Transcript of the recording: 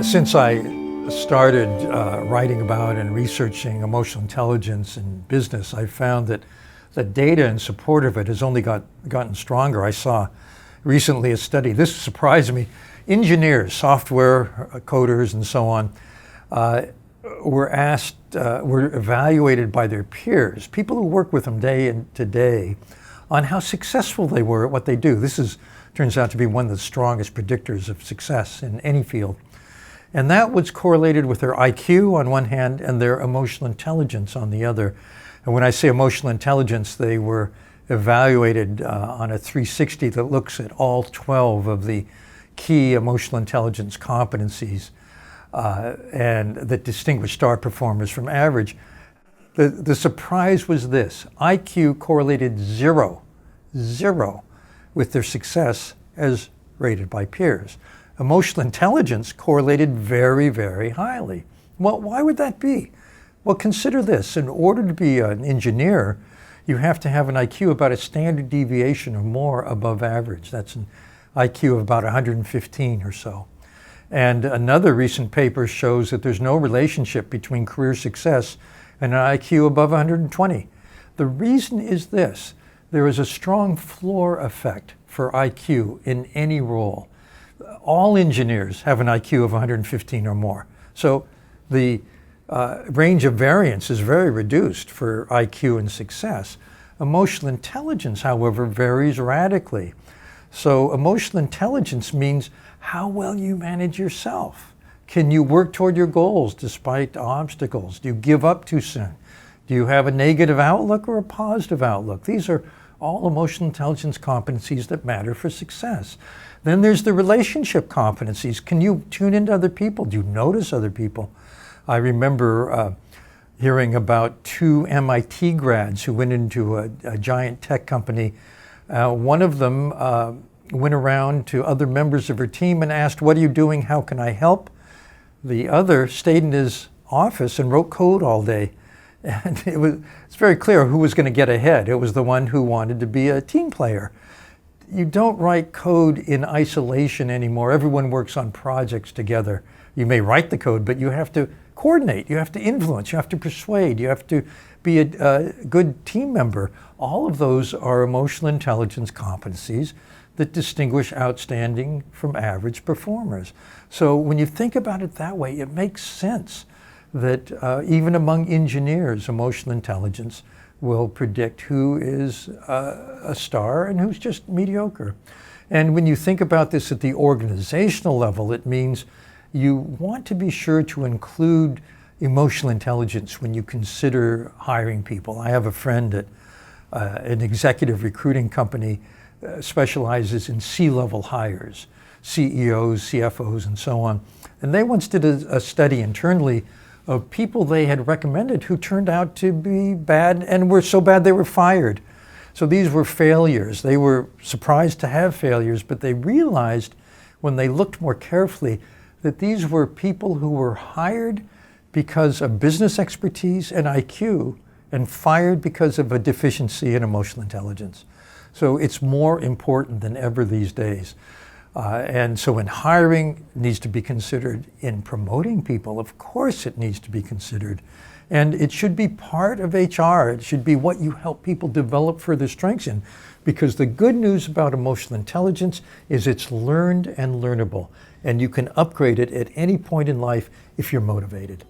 Since I started writing about and researching emotional intelligence in business, I found that the data in support of it has only gotten stronger. I saw recently a study, this surprised me, engineers, software coders and so on, were evaluated by their peers, people who work with them day to day, on how successful they were at what they do. Turns out to be one of the strongest predictors of success in any field. And that was correlated with their IQ on one hand and their emotional intelligence on the other. And when I say emotional intelligence, they were evaluated on a 360 that looks at all 12 of the key emotional intelligence competencies and that distinguish star performers from average. The surprise was this: IQ correlated zero with their success as rated by peers. Emotional intelligence correlated very, very highly. Well, why would that be? Well, consider this. In order to be an engineer, you have to have an IQ about a standard deviation or more above average. That's an IQ of about 115 or so. And another recent paper shows that there's no relationship between career success and an IQ above 120. The reason is this: there is a strong floor effect for IQ in any role. All engineers have an IQ of 115 or more. So the range of variance is very reduced for IQ and success. Emotional intelligence, however, varies radically. So emotional intelligence means how well you manage yourself. Can you work toward your goals despite obstacles? Do you give up too soon? Do you have a negative outlook or a positive outlook? These are all emotional intelligence competencies that matter for success. Then there's the relationship competencies. Can you tune into other people? Do you notice other people? I remember hearing about two MIT grads who went into a giant tech company. One of them went around to other members of her team and asked, "What are you doing? How can I help?" The other stayed in his office and wrote code all day. And it's very clear who was going to get ahead. It was the one who wanted to be a team player. You don't write code in isolation anymore. Everyone works on projects together. You may write the code, but you have to coordinate, you have to influence, you have to persuade, you have to be a good team member. All of those are emotional intelligence competencies that distinguish outstanding from average performers. So when you think about it that way, it makes sense that even among engineers, emotional intelligence will predict who is a star and who's just mediocre. And when you think about this at the organizational level, it means you want to be sure to include emotional intelligence when you consider hiring people. I have a friend at an executive recruiting company specializes in C-level hires, CEOs, CFOs, and so on. And they once did a study internally of people they had recommended who turned out to be bad and were so bad they were fired. So these were failures. They were surprised to have failures, but they realized when they looked more carefully that these were people who were hired because of business expertise and IQ and fired because of a deficiency in emotional intelligence. So it's more important than ever these days. And so in hiring, it needs to be considered. In promoting people, of course it needs to be considered. And it should be part of HR. It should be what you help people develop further strengths in. Because the good news about emotional intelligence is it's learned and learnable. And you can upgrade it at any point in life if you're motivated.